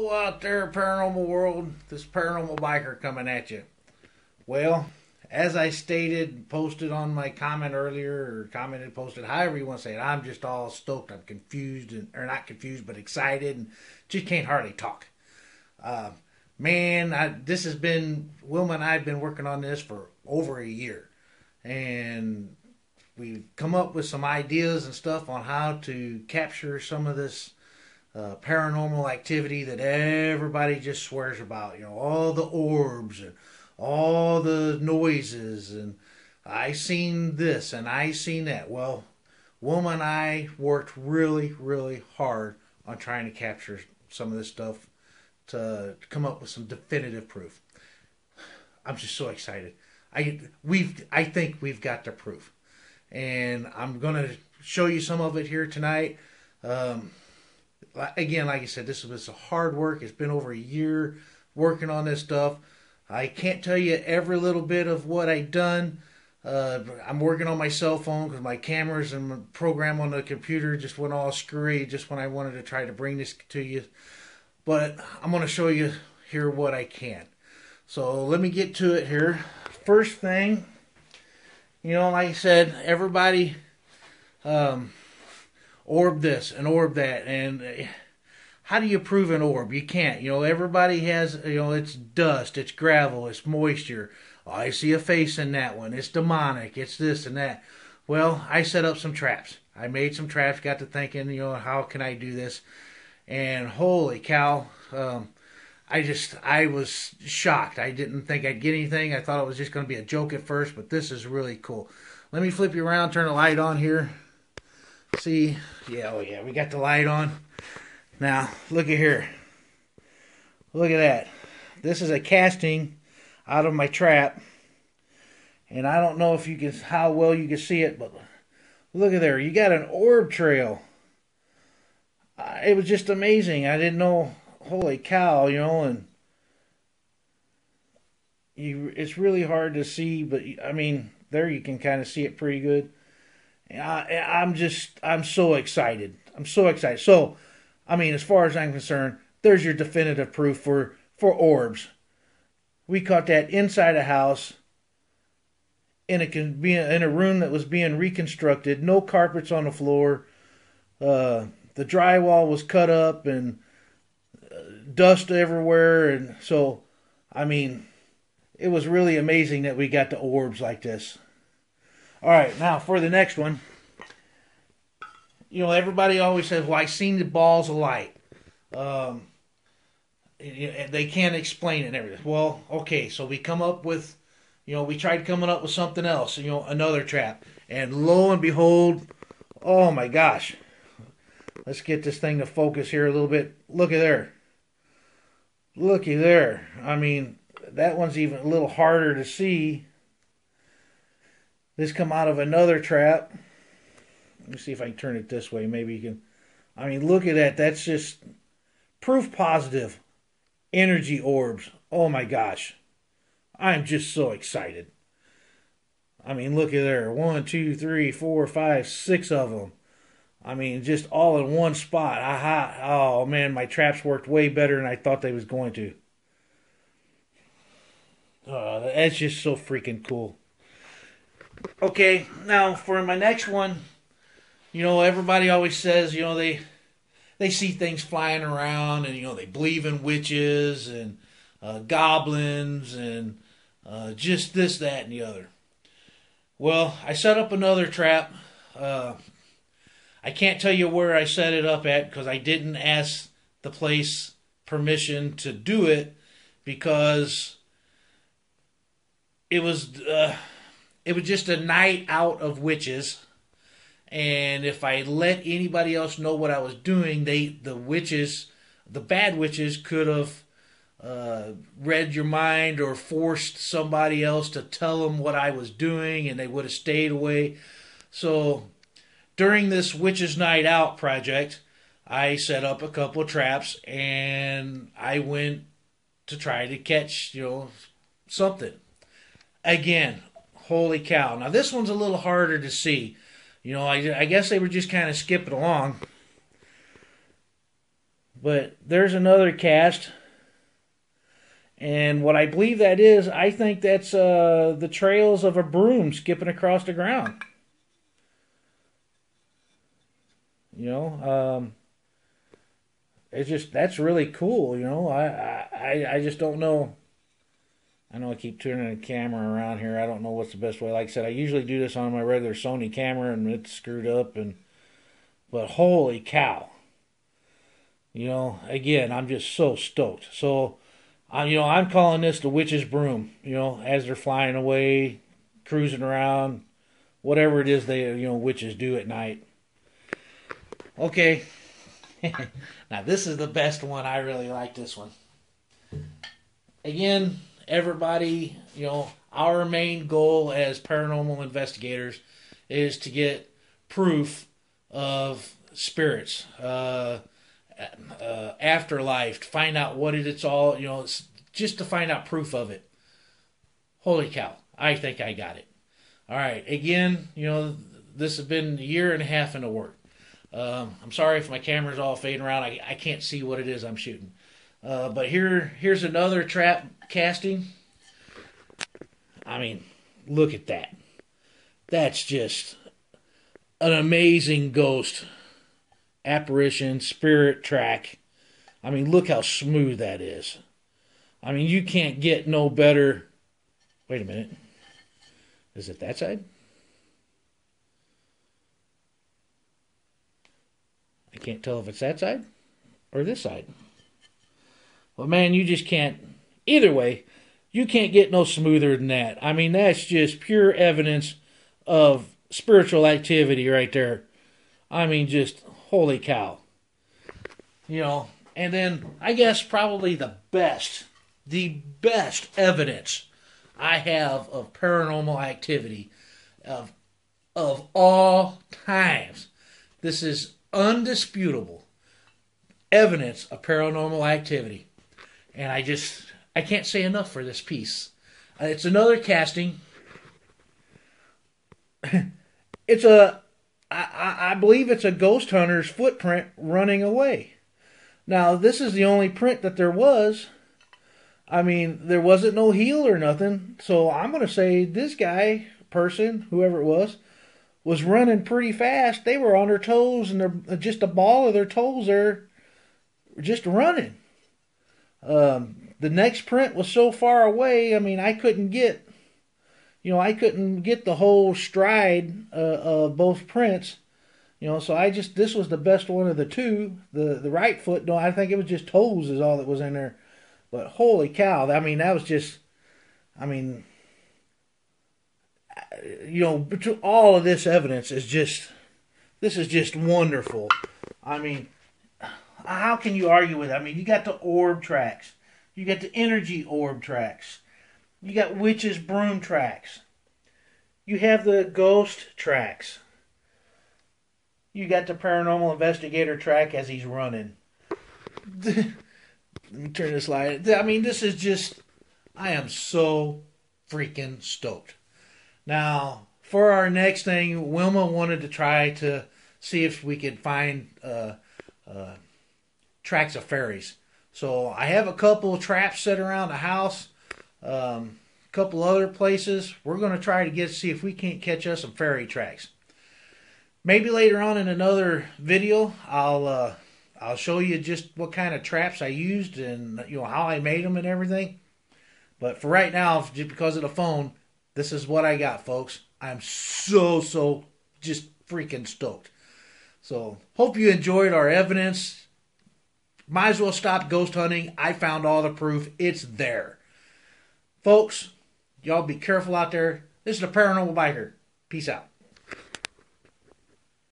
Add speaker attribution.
Speaker 1: Hello out there, paranormal world. This paranormal biker coming at you. Well, as I stated, posted on my comment earlier, or commented, posted, however you want to say it, I'm just all stoked. I'm confused, or not confused, but excited, and just can't hardly talk. This has been, Wilma and I have been working on this for over a year. And we've come up with some ideas and stuff on how to capture some of this paranormal activity that everybody just swears about. You know, all the orbs and all the noises, and I seen this and I seen that. Well, Wilma and I worked really, really hard on trying to capture some of this stuff to come up with some definitive proof. I'm just so excited. I think we've got the proof, and I'm gonna show you some of it here tonight. Again, like I said, this was a hard work. It's been over a year working on this stuff. I can't tell you every little bit of what I've done. I'm working on my cell phone because my cameras and my program on the computer just went all screwy just when I wanted to try to bring this to you. But I'm going to show you here what I can. So let me get to it here. First thing, you know, like I said, everybody orb this and orb that, and how do you prove an orb? You can't. You know, everybody has, you know, it's dust, it's gravel, it's moisture. Oh, I see a face in that one. It's demonic. It's this and that. Well, I set up some traps. I made some traps, got to thinking, you know, how can I do this? And holy cow, I was shocked. I didn't think I'd get anything. I thought it was just going to be a joke at first, but this is really cool. Let me flip you around, turn the light on here. See, yeah, oh yeah, we got the light on. Now, look at here. Look at that. This is a casting out of my trap. And I don't know if you can, how well you can see it, but look at there. You got an orb trail. It was just amazing. I didn't know, holy cow, you know, and it's really hard to see, but I mean, there you can kind of see it pretty good. I'm so excited. I'm so excited. So, I mean, as far as I'm concerned, there's your definitive proof for orbs. We caught that inside a house in a room that was being reconstructed. No carpets on the floor. The drywall was cut up and dust everywhere. And so, I mean, it was really amazing that we got the orbs like this. All right, now for the next one. You know, everybody always says, well, I seen the balls of light. They can't explain it and everything. Well, okay, so we come up with, you know, we tried coming up with something else, you know, another trap. And lo and behold, oh my gosh. Let's get this thing to focus here a little bit. Look at there. Looky there. I mean, that one's even a little harder to see. This come out of another trap. Let me see if I can turn it this way. Maybe you can. I mean, look at that. That's just proof positive. Energy orbs. Oh my gosh. I'm just so excited. I mean, look at there. 1, 2, 3, 4, 5, 6 of them. I mean, just all in one spot. Aha. Oh man, my traps worked way better than I thought they was going to. That's just so freaking cool. Okay, now for my next one, you know, everybody always says, you know, they see things flying around, and, you know, they believe in witches and goblins and just this, that, and the other. Well, I set up another trap. I can't tell you where I set it up at because I didn't ask the place permission to do it because it was just a night out of witches, and if I let anybody else know what I was doing, the bad witches could have read your mind or forced somebody else to tell them what I was doing, and they would have stayed away. So during this Witches Night Out project, I set up a couple of traps, and I went to try to catch, you know, something. Again, holy cow. Now, this one's a little harder to see. You know, I guess they were just kind of skipping along. But there's another cast, and what I believe that is, I think that's the trails of a broom skipping across the ground. You know, it's just, that's really cool. You know, I just don't know. I know I keep turning the camera around here. I don't know what's the best way. Like I said, I usually do this on my regular Sony camera, and it's screwed up. But holy cow! You know, again, I'm just so stoked. So, I'm calling this the witch's broom. You know, as they're flying away, cruising around, whatever it is witches do at night. Okay, now this is the best one. I really like this one. Again, everybody, our main goal as paranormal investigators is to get proof of spirits, afterlife, to find out what it's all, just to find out proof of it. Holy cow, I think I got it. All right, again, this has been a year and a half in the work. I'm sorry if my camera's all fading around. I can't see what it is I'm shooting. But here's another trap casting. I mean, look at that. That's just an amazing ghost apparition, spirit track. I mean, look how smooth that is. I mean, you can't get no better. Wait a minute. Is it that side? I can't tell if it's that side or this side. Well, man, you just can't. Either way, you can't get no smoother than that. I mean, that's just pure evidence of spiritual activity right there. I mean, just holy cow. And then I guess probably the best evidence I have of paranormal activity of all times. This is undisputable evidence of paranormal activity. And I can't say enough for this piece. It's another casting. I believe it's a ghost hunter's footprint running away. Now, this is the only print that there was. I mean, there wasn't no heel or nothing. So I'm going to say this guy, person, whoever it was running pretty fast. They were on their toes, and they're just a ball of their toes there, just running. The next print was so far away. I mean, I couldn't get the whole stride of both prints. So this was the best one of the two. The right foot, no, I think it was just toes is all that was in there. But holy cow, I mean, that was just, all of this evidence is just wonderful. I mean, how can you argue with it? I mean, you got the orb tracks. You got the energy orb tracks. You got witch's broom tracks. You have the ghost tracks. You got the paranormal investigator track as he's running. Let me turn this light. I mean, this is just, I am so freaking stoked. Now, for our next thing, Wilma wanted to try to see if we could find tracks of fairies. So I have a couple of traps set around the house, a couple other places. We're going to try to see if we can't catch us some fairy tracks. Maybe later on in another video, I'll show you just what kind of traps I used and how I made them and everything. But for right now, just because of the phone, this is what I got, folks. I'm so just freaking stoked. So hope you enjoyed our evidence. Might as well stop ghost hunting. I found all the proof. It's there. Folks, y'all be careful out there. This is the Paranormal Biker. Peace out.